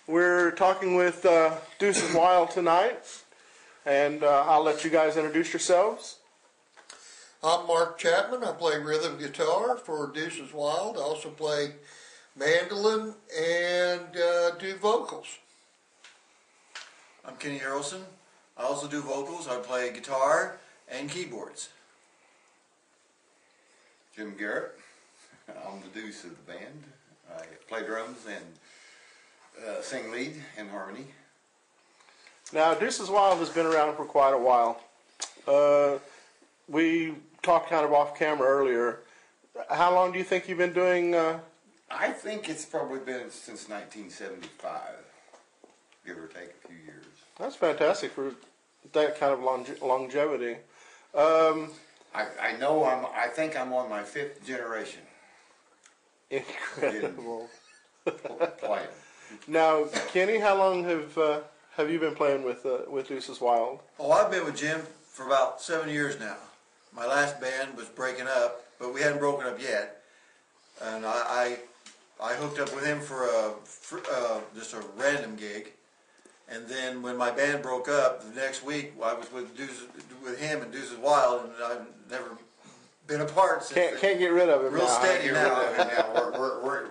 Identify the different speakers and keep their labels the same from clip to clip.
Speaker 1: We're talking with Deuces Wild tonight, and I'll let you guys introduce yourselves.
Speaker 2: I'm Mark Chapman. I play rhythm guitar for Deuces Wild. I also play mandolin and do vocals.
Speaker 3: I'm Kenny Harrelson. I also do vocals. I play guitar and keyboards.
Speaker 4: Jim Garrett. I'm the deuce of the band. I play drums and sing lead and harmony.
Speaker 1: Now, Deuces Wild has been around for quite a while. We talked kind of off camera earlier. How long do you think you've been doing?
Speaker 4: I think it's probably been since 1975, give or take a few years.
Speaker 1: That's fantastic for that kind of longevity.
Speaker 4: I know I think I'm on my 5th generation.
Speaker 1: Incredible.
Speaker 4: Playing.
Speaker 1: Now, Kenny, how long have you been playing with Deuces Wild?
Speaker 3: Oh, I've been with Jim for about 7 years now. My last band was breaking up, but we hadn't broken up yet. And I hooked up with him for just a random gig. And then when my band broke up, the next week I was with him and Deuces Wild, and I've never been apart since.
Speaker 1: Can't get rid of him.
Speaker 3: Real steady now.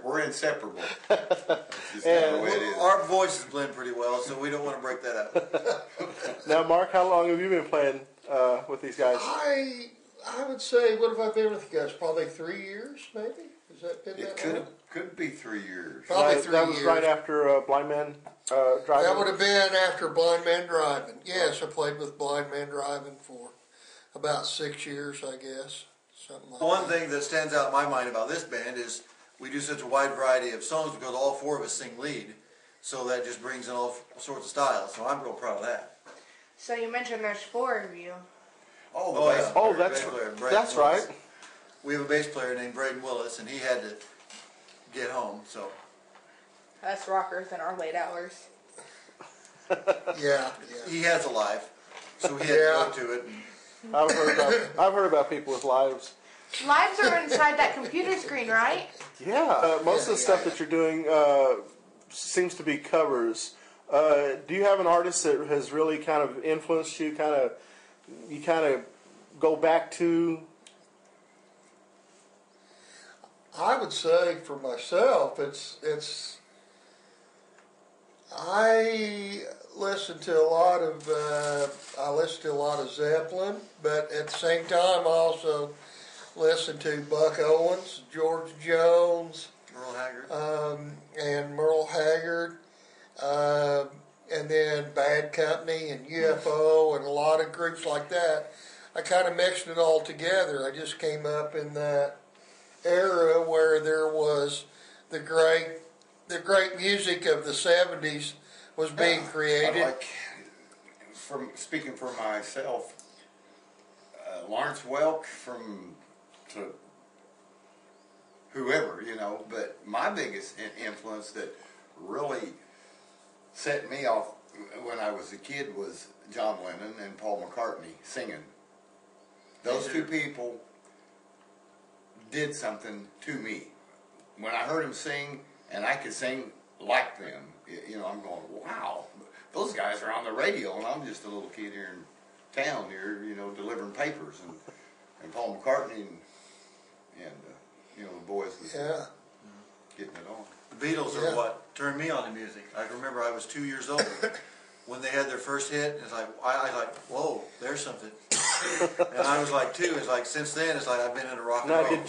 Speaker 4: We're inseparable. Just kind of the way it is.
Speaker 3: Our voices blend pretty well, so we don't want to break that up.
Speaker 1: Now, Mark, how long have you been playing with these guys?
Speaker 2: I would say, what have I been with you guys? Probably 3 years, maybe? Has that been that long?
Speaker 4: Could be 3 years.
Speaker 2: Probably 3 years.
Speaker 1: That was right after Blind Man Driving?
Speaker 2: That would have been after Blind Man Driving. Yes, I played with Blind Man Driving for about 6 years, I guess. Something like
Speaker 3: One
Speaker 2: that.
Speaker 3: thing that stands out in my mind about this band is we do such a wide variety of songs because all 4 of us sing lead, so that just brings in all sorts of styles. So I'm real proud of that.
Speaker 5: So you mentioned there's 4 of you.
Speaker 1: That's right.
Speaker 3: We have a bass player named Braden Willis, and he had to get home. So
Speaker 5: Us rockers in our late hours.
Speaker 2: Yeah.
Speaker 3: he has a life, so he had to go to it. And
Speaker 1: I've heard about people with lives.
Speaker 5: Lives are inside that computer screen, right?
Speaker 1: Yeah. Most of the stuff that you're doing seems to be covers. Do you have an artist that has really kind of influenced you? You kind of go back to?
Speaker 2: I would say for myself, I listen to a lot of Zeppelin, but at the same time I also listen to Buck Owens, George Jones,
Speaker 3: Merle Haggard,
Speaker 2: and Merle Haggard, and then Bad Company and UFO and a lot of groups like that. I kind of mixed it all together. I just came up in that era where there was the great music of the 70s was being created.
Speaker 4: Speaking for myself, Lawrence Welk to whoever, but my biggest influence that really set me off when I was a kid was John Lennon and Paul McCartney singing. Those 2 people did something to me. When I heard them sing, and I could sing like them, I'm going, wow, those guys are on the radio, and I'm just a little kid here in town here, delivering papers, and Paul McCartney and the boys was getting it on.
Speaker 3: the Beatles are what turned me on to music. I remember I was 2 years old when they had their first hit. And it's like I was like, whoa, there's something. And I was like 2. It's like since then, it's like I've been into rock and roll.
Speaker 1: Now, did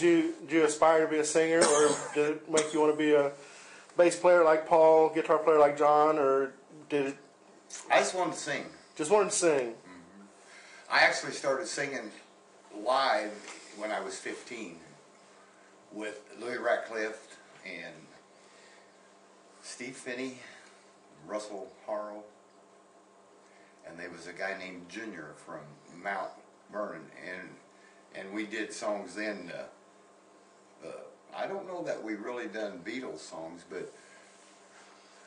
Speaker 1: you aspire to be a singer, or did it make you want to be a bass player like Paul, guitar player like John, or did it?
Speaker 4: I just wanted to sing.
Speaker 1: Just wanted to sing.
Speaker 4: Mm-hmm. I actually started singing live when I was 15 with Louis Ratcliffe and Steve Finney, Russell Harrell, and there was a guy named Junior from Mount Vernon, and we did songs then. I don't know that we really done Beatles songs, but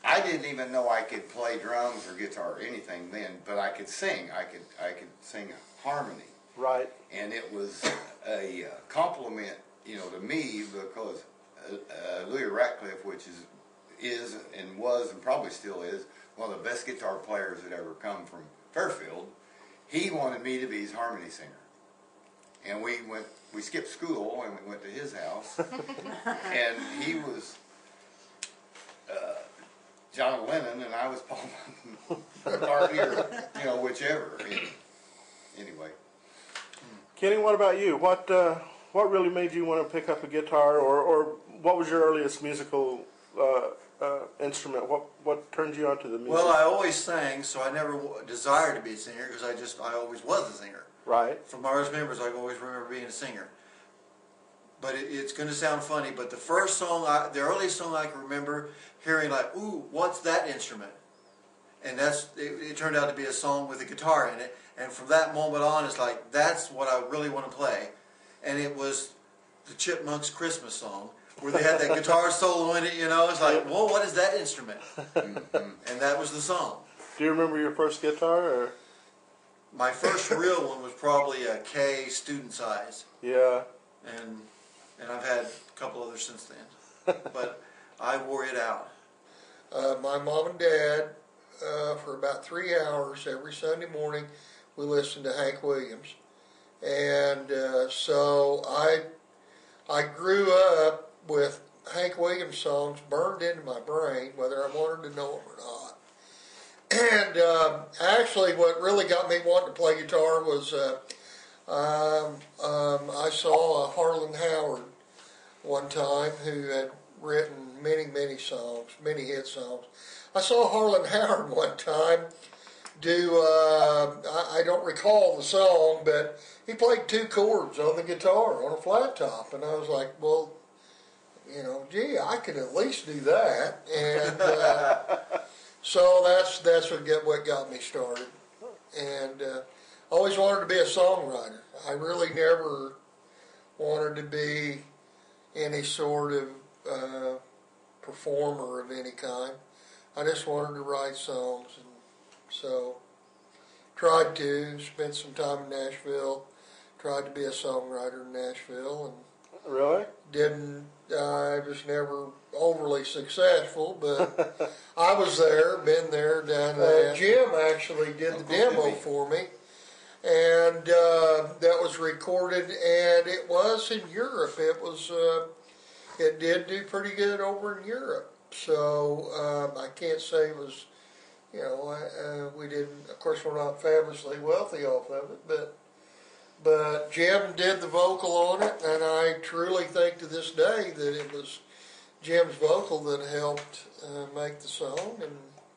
Speaker 4: I didn't even know I could play drums or guitar or anything then, but I could sing. I could sing harmony.
Speaker 1: Right.
Speaker 4: And it was a compliment, to me, because Louis Ratcliffe, which is is and was and probably still is one of the best guitar players that ever come from Fairfield. He wanted me to be his harmony singer. And we skipped school and we went to his house. And he was John Lennon and I was Paul McCartney, or whichever. Anyway.
Speaker 1: Kenny, what about you? What really made you want to pick up a guitar, or what was your earliest musical instrument? What turned you onto the music?
Speaker 3: Well, I always sang, so I never desired to be a singer because I always was a singer.
Speaker 1: Right.
Speaker 3: From my earliest memories, I always remember being a singer. But it's going to sound funny, but the the earliest song I can remember hearing, like, ooh, what's that instrument? And it turned out to be a song with a guitar in it. And from that moment on, it's like, that's what I really want to play. And it was the Chipmunks' Christmas song, where they had that guitar solo in it, It's like, whoa, what is that instrument? And that was the song.
Speaker 1: Do you remember your first guitar? Or?
Speaker 3: My first real one was probably a K student size.
Speaker 1: Yeah.
Speaker 3: And I've had a couple others since then. But I wore it out.
Speaker 2: My mom and dad, for about 3 hours every Sunday morning, we listened to Hank Williams. And so I grew up with Hank Williams songs burned into my brain, whether I wanted to know them or not. And actually what really got me wanting to play guitar was I saw Harlan Howard one time, who had written many songs, many hit songs. I saw Harlan Howard one time do, I don't recall the song, but he played 2 chords on the guitar on a flat top, and I was like, well, gee, I could at least do that. And so that's what got me started. And I always wanted to be a songwriter. I really never wanted to be any sort of performer of any kind. I just wanted to write songs, and so tried to, spent some time in Nashville, tried to be a songwriter in Nashville, and
Speaker 1: Really?
Speaker 2: I was never overly successful, but I was there, been there, done that. Jim actually did the demo for me, and that was recorded, and it was in Europe. It did do pretty good over in Europe. So I can't say it was, we didn't. Of course, we're not fabulously wealthy off of it, but Jim did the vocal on it, and I truly think to this day that it was Jim's vocal that helped make the song.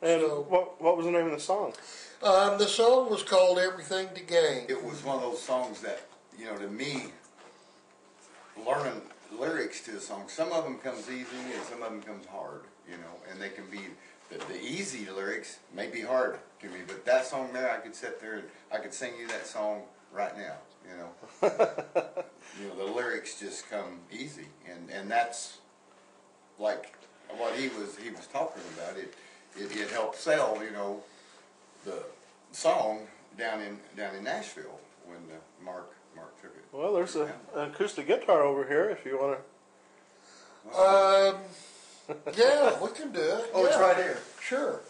Speaker 1: And
Speaker 2: so,
Speaker 1: what was the name of the song?
Speaker 2: the song was called "Everything to Gain."
Speaker 4: It was one of those songs that, to me, learning lyrics to a song, some of them comes easy and some of them comes hard, and they can be, the easy lyrics may be hard to me, but that song there, I could sit there and I could sing you that song right now, the lyrics just come easy, and that's like what he was talking about. It helped sell, the song down in Nashville when Mark took it.
Speaker 1: Well, there's an acoustic guitar over here if you want to.
Speaker 2: Yeah, we can do it.
Speaker 3: Oh, it's right here.
Speaker 2: Sure.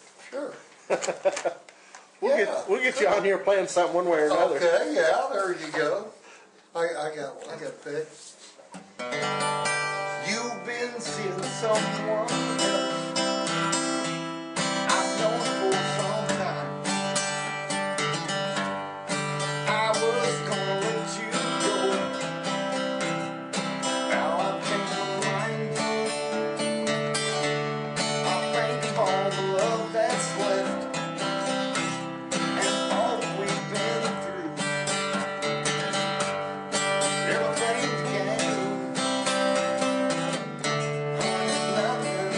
Speaker 1: We'll get you on here playing something one way or another.
Speaker 2: Okay, yeah, there you go. I got one. I got a pick.
Speaker 4: You've been seeing someone else I've known for some time. I was gonna let you go. Now I can't remind you. I think of all the love that's left and all that we've been through. Everything's gained. Nothing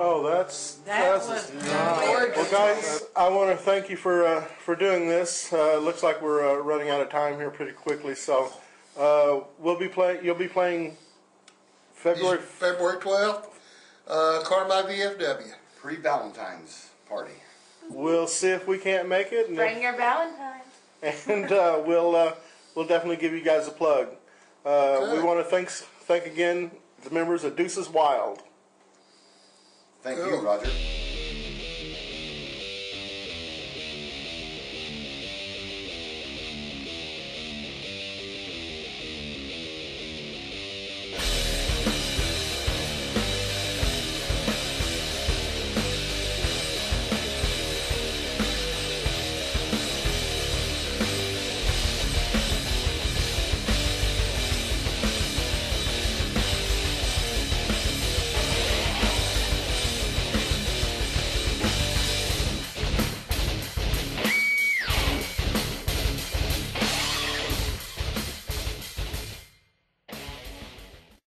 Speaker 1: Oh, that's
Speaker 6: That
Speaker 1: that's
Speaker 6: was
Speaker 1: nice. Well, guys, I want to thank you for doing this. Looks like we're running out of time here pretty quickly, so we'll be playing. You'll be playing February.
Speaker 2: February 12th, Carmi VFW.
Speaker 4: Pre-Valentine's party.
Speaker 1: We'll see if we can't make it, and,
Speaker 5: Bring your Valentine.
Speaker 1: we'll definitely give you guys a plug. We want to thank again the members of Deuces Wild.
Speaker 4: Thank
Speaker 2: Cool.
Speaker 4: you, Roger.